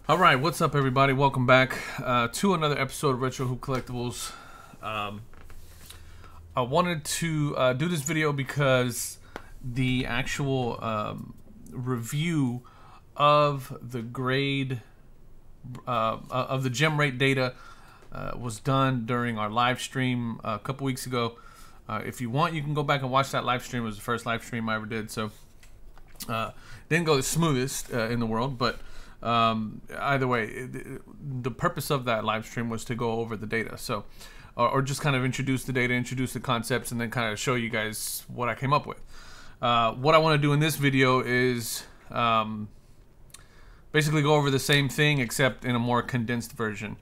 All right, what's up, everybody? Welcome back to another episode of Retro Hoop Collectibles. I wanted to do this video because the actual review of the grade of the gem rate data was done during our live stream a couple weeks ago. If you want, you can go back and watch that live stream. It was the first live stream I ever did, so didn't go the smoothest in the world, but either way, the purpose of that live stream was to go over the data, so or just kind of introduce the data, introduce the concepts, and then kind of show you guys what I came up with. What I want to do in this video is basically go over the same thing except in a more condensed version.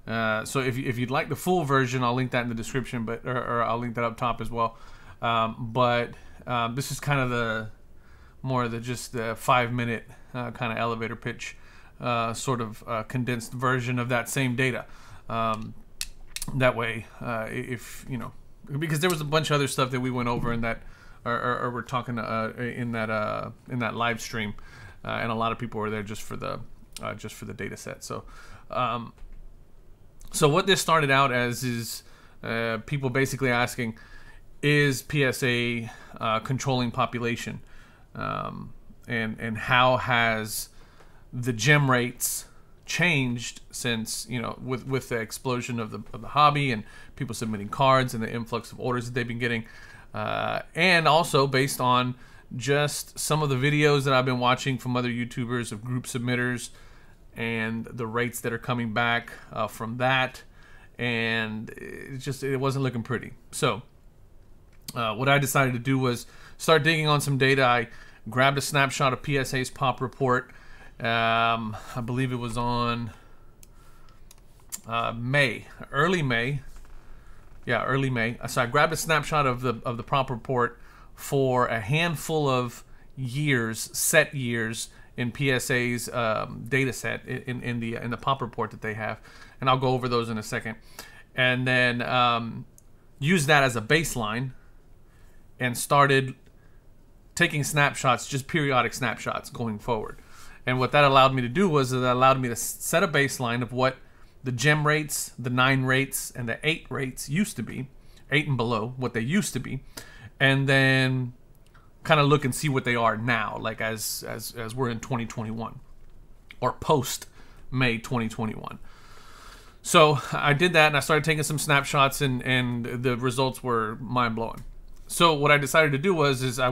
So if you'd like the full version, I'll link that in the description, but or I'll link that up top as well. This is kind of the more of the just the 5-minute kind of elevator pitch, sort of condensed version of that same data. That way, if you know, because there was a bunch of other stuff that we went over in that, or we're talking in that live stream, and a lot of people were there just for the data set. So, so what this started out as is people basically asking, is PSA controlling population? And how has the gem rates changed since, you know, with the explosion of the hobby and people submitting cards and the influx of orders that they've been getting, and also based on just some of the videos that I've been watching from other YouTubers of group submitters and the rates that are coming back from that, and it wasn't looking pretty. So what I decided to do was start digging on some data. I grabbed a snapshot of PSA's pop report. I believe it was on early May. Yeah, early May. So I grabbed a snapshot of the pop report for a handful of years, set years in PSA's data set in the pop report that they have, and I'll go over those in a second. And then use that as a baseline and started taking snapshots, just periodic snapshots going forward. And what that allowed me to do was that allowed me to set a baseline of what the gem rates, the 9 rates, and the 8 rates used to be, 8 and below, what they used to be, and then kind of look and see what they are now, like as we're in 2021 or post May 2021. So I did that, and I started taking some snapshots, and the results were mind-blowing. So what I decided to do was I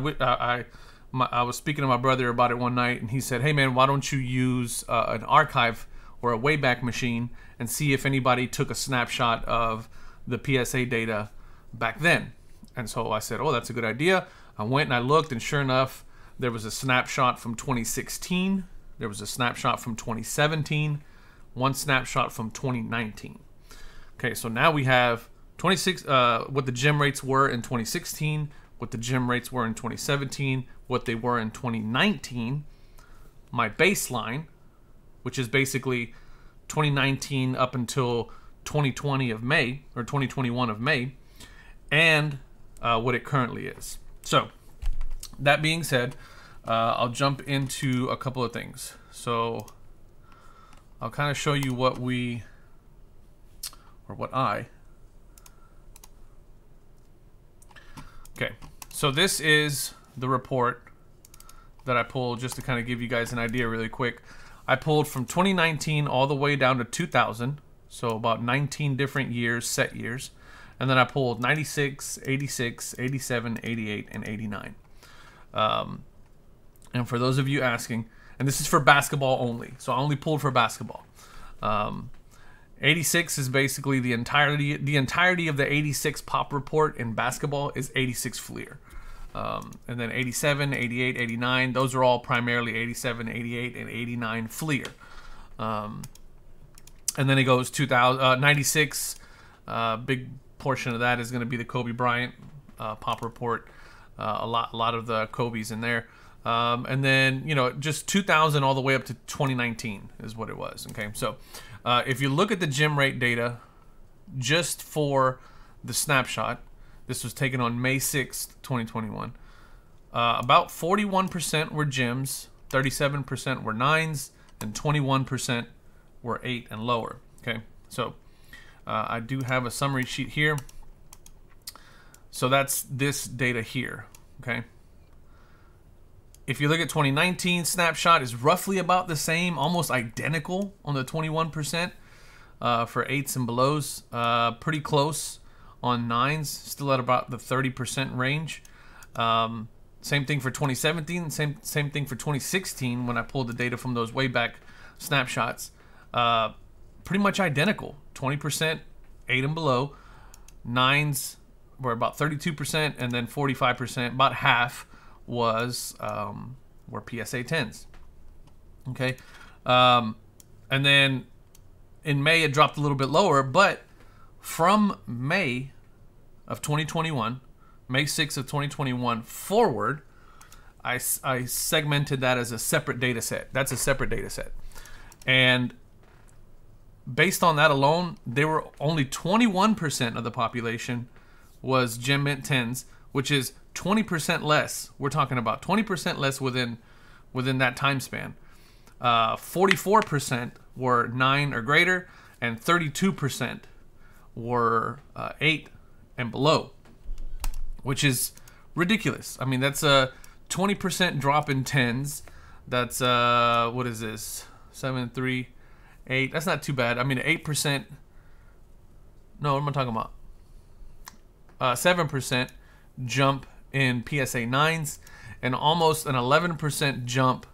was speaking to my brother about it one night, and he said, hey man, why don't you use an archive or a Wayback Machine and see if anybody took a snapshot of the PSA data back then. And so I said, oh, that's a good idea. I went and I looked, and sure enough, there was a snapshot from 2016, there was a snapshot from 2017, one snapshot from 2019. Okay, so now we have 26 what the gem rates were in 2016, what the gem rates were in 2017, what they were in 2019, my baseline, which is basically 2019 up until 2020 of May, or 2021 of May, and what it currently is. So that being said, I'll jump into a couple of things. So I'll kind of show you what I okay, so this is the report that I pulled just to kind of give you guys an idea really quick. I pulled from 2019 all the way down to 2000, so about 19 different years, set years. And then I pulled 96, 86, 87, 88, and 89. And for those of you asking, and this is for basketball only, so I only pulled for basketball. 86 is basically the entirety of the 86 pop report in basketball is 86 Fleer. And then 87, 88, 89, those are all primarily 87, 88, and 89 Fleer. And then it goes 96, big portion of that is going to be the Kobe Bryant pop report. A lot of the Kobe's in there. And then, you know, just 2000 all the way up to 2019 is what it was. Okay, so if you look at the gem rate data just for the snapshot, this was taken on May 6th, 2021. About 41% were gems, 37% were 9s, and 21% were 8 and lower. Okay, so I do have a summary sheet here. So that's this data here. Okay. If you look at 2019 snapshot, is roughly about the same, almost identical on the 21% for 8s and belows. Pretty close on 9s, still at about the 30% range. Same thing for 2017, same thing for 2016 when I pulled the data from those way back snapshots. Pretty much identical, 20%, 8 and below. 9s were about 32%, and then 45%, about half, was were PSA 10s. Okay, and then in May it dropped a little bit lower, but from May of 2021, May 6th of 2021 forward, I segmented that as a separate data set. That's a separate data set. And based on that alone, there were only 21% of the population was Gem Mint 10s, which is 20% less. We're talking about 20% less within that time span. 44% were 9 or greater, and 32% were 8 and below, which is ridiculous. I mean, that's a 20% drop in 10s. That's what is this? 7, 3, 8. That's not too bad. I mean, 8%. No, what am I talking about? 7% jump in PSA 9s, and almost an 11% jump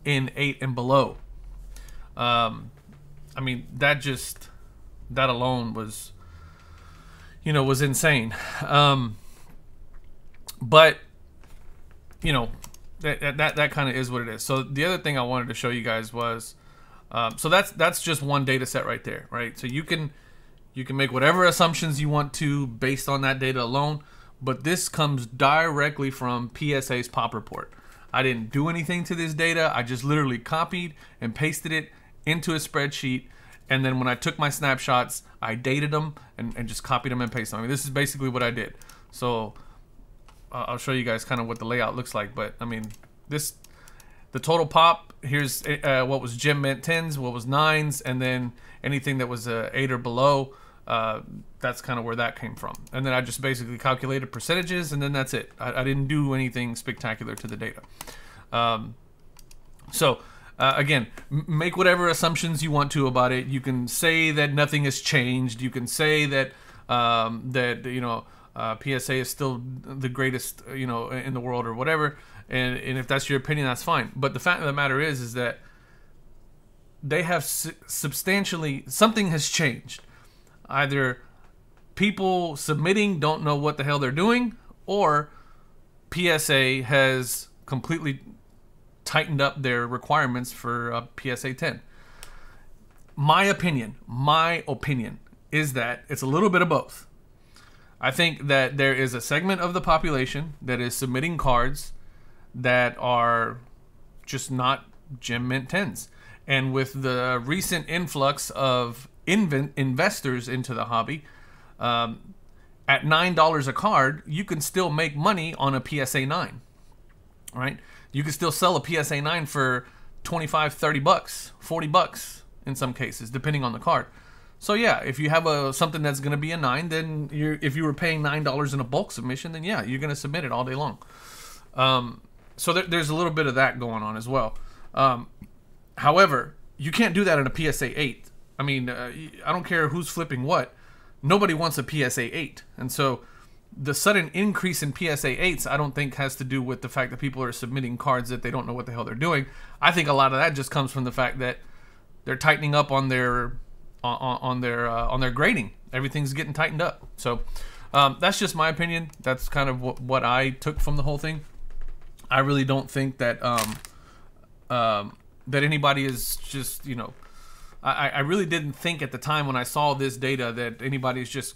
in 8 and below. I mean, that alone was, was insane. But that kind of is what it is. So the other thing I wanted to show you guys was, so that's just one data set right there, right? So you can make whatever assumptions you want to based on that data alone, but this comes directly from PSA's pop report. I didn't do anything to this data. I just literally copied and pasted it into a spreadsheet, and then when I took my snapshots, I dated them and just copied them and pasted them. I mean, this is basically what I did. So I'll show you guys kind of what the layout looks like. But I mean, the total pop, here's what was Gem Mint 10s, what was 9s, and then anything that was 8 or below. That's kind of where that came from. And then I just basically calculated percentages, and then that's it. I didn't do anything spectacular to the data. Again, make whatever assumptions you want to about it. You can say that nothing has changed. You can say that PSA is still the greatest in the world or whatever. And if that's your opinion, that's fine. But the fact of the matter is that they have substantially, something has changed. Either people submitting don't know what the hell they're doing, or PSA has completely tightened up their requirements for PSA 10. My opinion is that it's a little bit of both. I think that there is a segment of the population that is submitting cards that are just not Gem Mint 10s. And with the recent influx of investors into the hobby, at $9 a card, you can still make money on a PSA 9, right? You can still sell a PSA 9 for 25, 30 bucks, 40 bucks in some cases, depending on the card. So yeah, if you have something that's going to be a 9, then if you were paying $9 in a bulk submission, then yeah, you're going to submit it all day long. So there's a little bit of that going on as well. However, you can't do that in a PSA 8. I mean, I don't care who's flipping what. Nobody wants a PSA 8. And so the sudden increase in PSA 8s, I don't think has to do with the fact that people are submitting cards that they don't know what the hell they're doing. I think a lot of that just comes from the fact that they're tightening up on their grading. Everything's getting tightened up. So that's just my opinion. That's kind of what I took from the whole thing. I really don't think that that anybody is just, I really didn't think at the time when I saw this data that anybody's just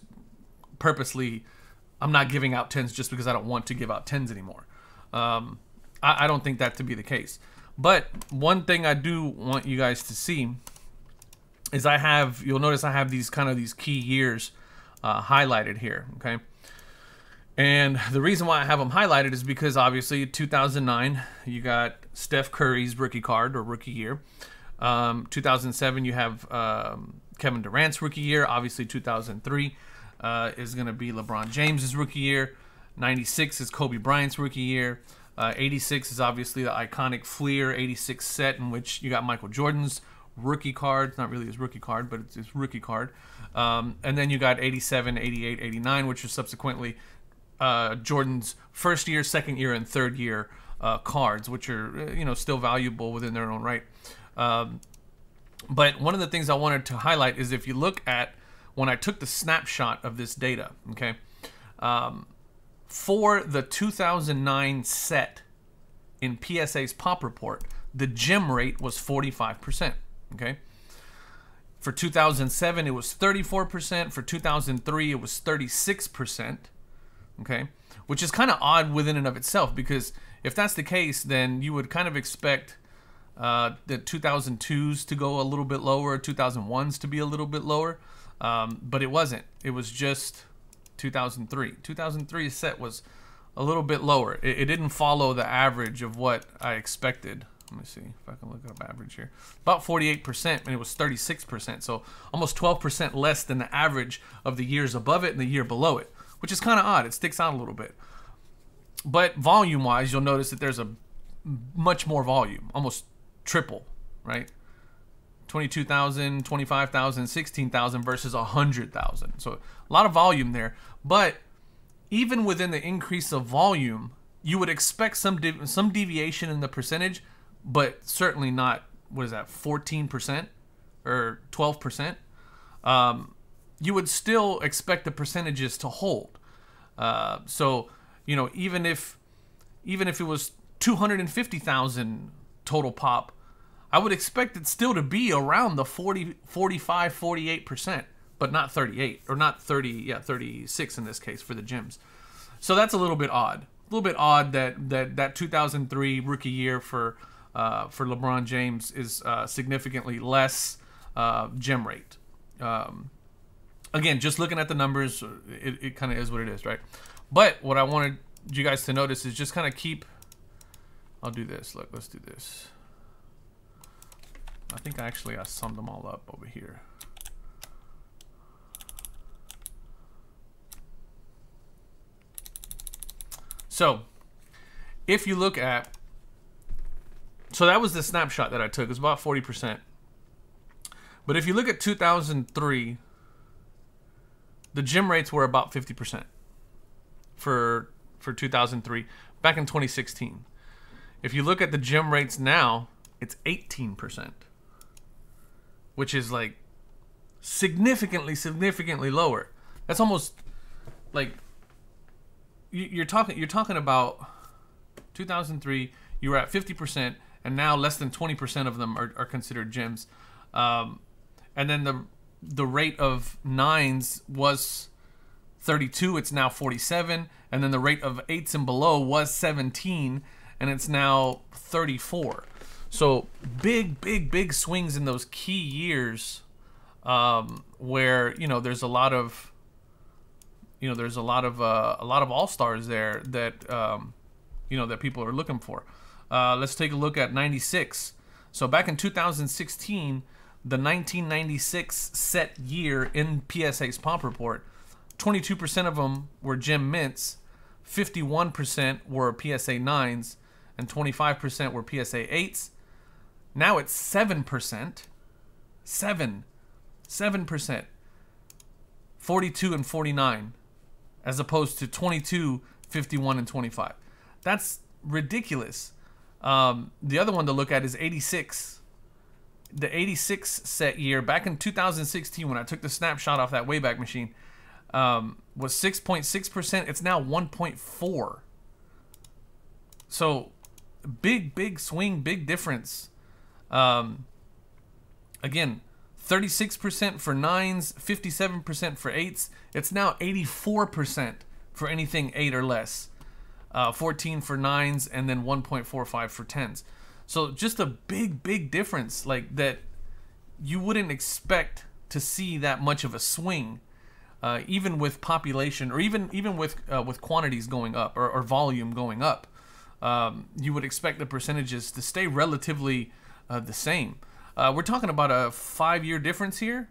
purposely, I'm not giving out 10s just because I don't want to give out 10s anymore. I don't think that to be the case. But one thing I do want you guys to see is you'll notice I have these key years highlighted here, okay? And the reason why I have them highlighted is because obviously 2009, you got Steph Curry's rookie card or rookie year. 2007, you have Kevin Durant's rookie year. Obviously, 2003 is going to be LeBron James's rookie year. 96 is Kobe Bryant's rookie year. 86 is obviously the iconic Fleer 86 set, in which you got Michael Jordan's rookie card. It's not really his rookie card, but it's his rookie card. And then you got 87, 88, 89, which is subsequently Jordan's first year, second year, and third year cards, which are still valuable within their own right. But one of the things I wanted to highlight is if you look at when I took the snapshot of this data, okay, for the 2009 set in PSA's pop report, the gem rate was 45%, okay? For 2007, it was 34%. For 2003, it was 36%, okay? Which is kind of odd within and of itself, because if that's the case, then you would kind of expect the 2002s to go a little bit lower, 2001s to be a little bit lower, but it wasn't. It was just 2003. 2003's set was a little bit lower. It didn't follow the average of what I expected. Let me see if I can look up average here. About 48%, and it was 36%. So almost 12% less than the average of the years above it and the year below it, which is kind of odd. It sticks out a little bit. But volume-wise, you'll notice that there's a much more volume, almost triple, right? 22,000, 25,000, 16,000 versus 100,000. So a lot of volume there. But even within the increase of volume, you would expect some deviation in the percentage, but certainly not, what is that, 14% or 12%. You would still expect the percentages to hold. So, even if it was 250,000 total pop, I would expect it still to be around the 40, 45, 48%, but not 38, or not 36 in this case for the gems. So that's a little bit odd. A little bit odd that 2003 rookie year for LeBron James is significantly less gem rate. Again, just looking at the numbers, it kind of is what it is, right? But what I wanted you guys to notice is just kind of keep... I'll do this. Look, let's do this. I think I summed them all up over here. So, if you look at... So that was the snapshot that I took. It was about 40%. But if you look at 2003, the gem rates were about 50% for 2003, back in 2016. If you look at the gem rates now, it's 18%, which is like significantly lower. That's almost like you're talking about 2003. You were at 50%, and now less than 20% of them are considered gems. And then the rate of 9s was 32. It's now 47, and then the rate of 8s and below was 17, and it's now 34. So big swings in those key years, where there's a lot of all-stars there that that people are looking for. Let's take a look at 96. So back in 2016, the 1996 set year in PSA's pop report, 22% of them were gem mints, 51% were PSA 9s, and 25% were PSA 8s. Now it's 7%. 7%. 42 and 49, as opposed to 22, 51, and 25. That's ridiculous. The other one to look at is 86. The 86 set year, back in 2016, when I took the snapshot off that Wayback Machine, was 6.6%. It's now 1.4. So big swing, big difference. Again, 36% for 9s, 57% for 8s. It's now 84% for anything 8 or less. 14 for 9s, and then 1.45 for 10s. So just a big difference, like that you wouldn't expect to see that much of a swing, even with population, or even with quantities going up, or volume going up. You would expect the percentages to stay relatively the same. We're talking about a 5-year difference here,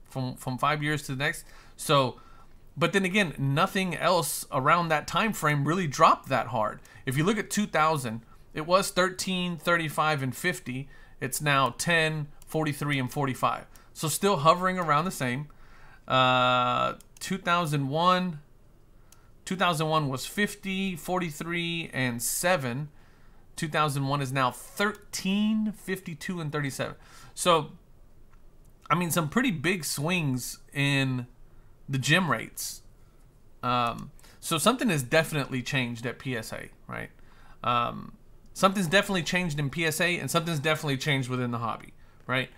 from 5 years to the next. So, but then again, nothing else around that time frame really dropped that hard. If you look at 2000, it was 13, 35, and 50. It's now 10, 43, and 45. So still hovering around the same. 2001 was 50, 43, and 7. 2001 is now 13, 52, and 37. So, I mean, some pretty big swings in the gem rates. So something has definitely changed at PSA, right? Something's definitely changed in PSA, and something's definitely changed within the hobby, right?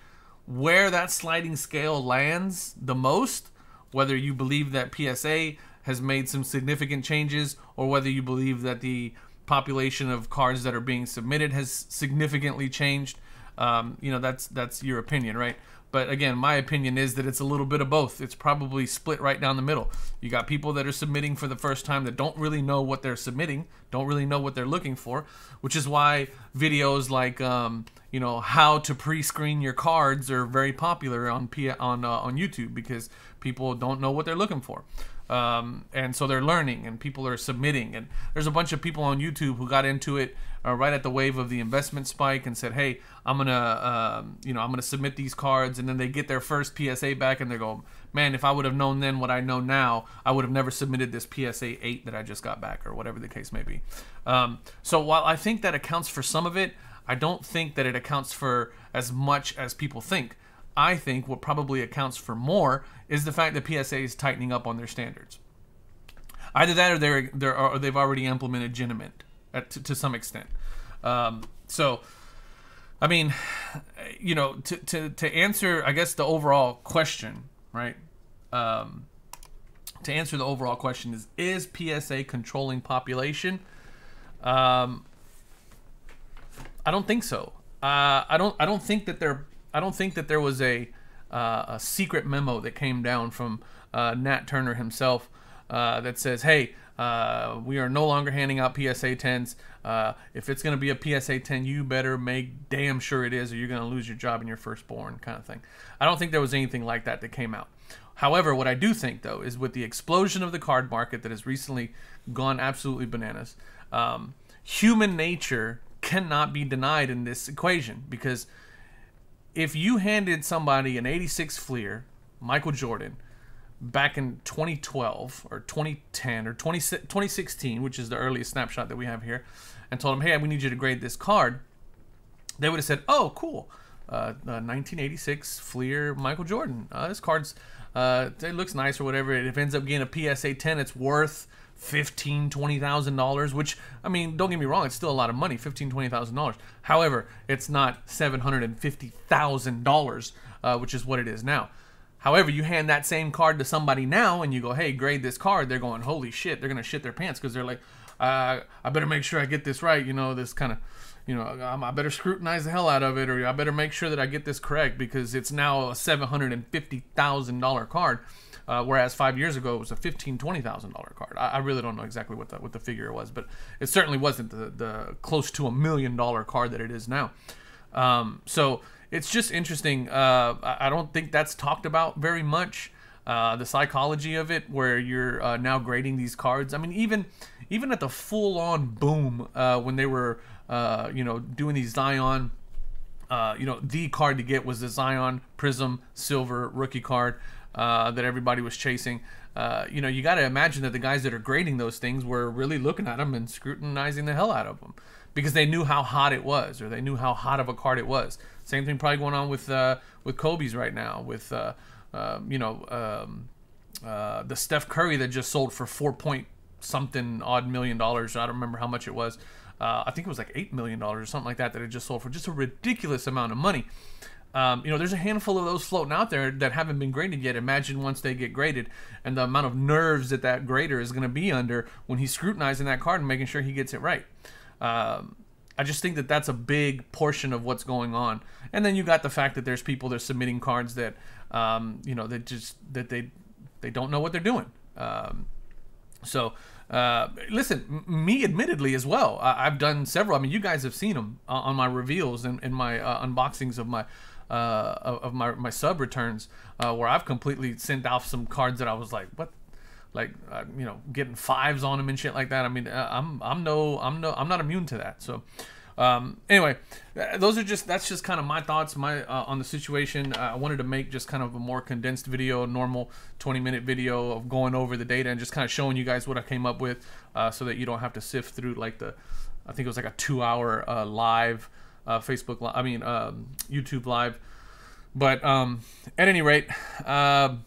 Where that sliding scale lands the most, whether you believe that PSA has made some significant changes, or whether you believe that the population of cards that are being submitted has significantly changed, you know, that's your opinion, right? But again, my opinion is that it's a little bit of both. It's probably split right down the middle. You got people that are submitting for the first time that don't really know what they're submitting, don't really know what they're looking for, which is why videos like you know, how to pre-screen your cards are very popular on YouTube, because people don't know what they're looking for. And so they're learning, and people are submitting, and there's a bunch of people on YouTube who got into it right at the wave of the investment spike and said, hey, I'm gonna you know, I'm gonna submit these cards, and then they get their first PSA back and they go, man, if I would have known then what I know now, I would have never submitted this PSA 8 that I just got back, or whatever the case may be. So while I think that accounts for some of it, I don't think that it accounts for as much as people think. I think what probably accounts for more is the fact that PSA is tightening up on their standards. Either that, or they've already implemented Genament to some extent. So, I mean, you know, to answer, I guess, the overall question, right? To answer the overall question is PSA controlling population? I don't think so. I don't think that there was a secret memo that came down from Nat Turner himself that says, hey, we are no longer handing out PSA 10s. If it's going to be a PSA 10, you better make damn sure it is, or you're going to lose your job and your firstborn, kind of thing. I don't think there was anything like that came out. However, what I do think, though, is with the explosion of the card market that has recently gone absolutely bananas, human nature cannot be denied in this equation, because if you handed somebody an 86 Fleer, Michael Jordan, back in 2012 or 2010 or 2016, which is the earliest snapshot that we have here, and told them, hey, we need you to grade this card, they would have said, oh, cool, 1986 Fleer Michael Jordan. This card's, it looks nice or whatever. If it ends up getting a PSA 10, it's worth $15,000, $20,000, which, I mean, don't get me wrong, it's still a lot of money, $15,000, $20,000. However, it's not $750,000, which is what it is now. However, you hand that same card to somebody now and you go, hey, grade this card, they're going, holy shit, they're going to shit their pants, because they're like, I better make sure I get this right, you know, this kind of, you know, I better scrutinize the hell out of it, or I better make sure that I get this correct, because it's now a $750,000 card. Whereas 5 years ago it was a $15,000, $20,000 card. I really don't know exactly what the figure was, but it certainly wasn't the close to $1 million card that it is now. So it's just interesting. I don't think that's talked about very much. The psychology of it, where you're now grading these cards. I mean, even at the full-on boom, when they were you know, doing these Zion. You know, the card to get was the Zion Prism Silver rookie card that everybody was chasing. You know, you got to imagine that the guys that are grading those things were really looking at them and scrutinizing the hell out of them, because they knew how hot it was, or they knew how hot of a card it was. Same thing probably going on with Kobe's right now, with you know, the Steph Curry that just sold for $4-point-something odd million. I don't remember how much it was. I think it was like $8 million or something like that it just sold for, just a ridiculous amount of money. You know, there's a handful of those floating out there that haven't been graded yet. Imagine once they get graded, and the amount of nerves that grader is going to be under when he's scrutinizing that card and making sure he gets it right. I just think that that's a big portion of what's going on. And then you got the fact that there's people that are submitting cards that, you know, that they don't know what they're doing. So, listen, me admittedly as well. I've done several. I mean, you guys have seen them on my reveals and my unboxings of my sub returns, where I've completely sent off some cards that I was like, what, like you know, getting fives on them and shit like that. I mean, I'm not immune to that. So. Anyway, that's just kind of my thoughts on the situation. I wanted to make just kind of a more condensed video, normal 20-minute video of going over the data and just kind of showing you guys what I came up with, so that you don't have to sift through like I think it was like a 2-hour live YouTube live. But at any rate, I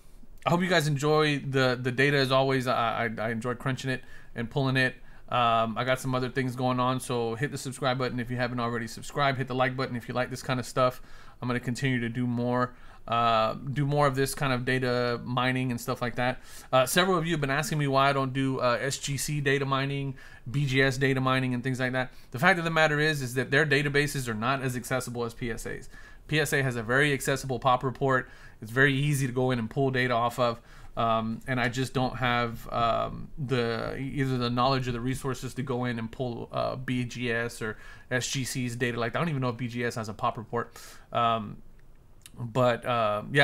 hope you guys enjoy the data as always. I enjoyed crunching it and pulling it. I got some other things going on, so hit the subscribe button if you haven't already subscribed. Hit the like button if you like this kind of stuff. I'm going to continue to do more of this kind of data mining and stuff like that. Several of you have been asking me why I don't do SGC data mining, BGS data mining, and things like that. The fact of the matter is that their databases are not as accessible as PSA's. PSA has a very accessible pop report. It's very easy to go in and pull data off of. And I just don't have either the knowledge or the resources to go in and pull BGS or SGC's data like that. I don't even know if BGS has a pop report. Yeah,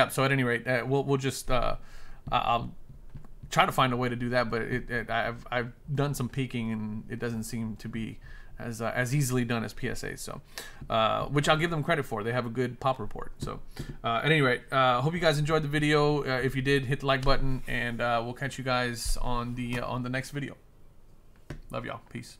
so at any rate, we'll just I'll try to find a way to do that, but I've done some peeking and it doesn't seem to be as easily done as PSA. So which I'll give them credit for. They have a good pop report. So at any rate, hope you guys enjoyed the video. If you did, hit the like button, and we'll catch you guys on the next video. Love y'all. Peace.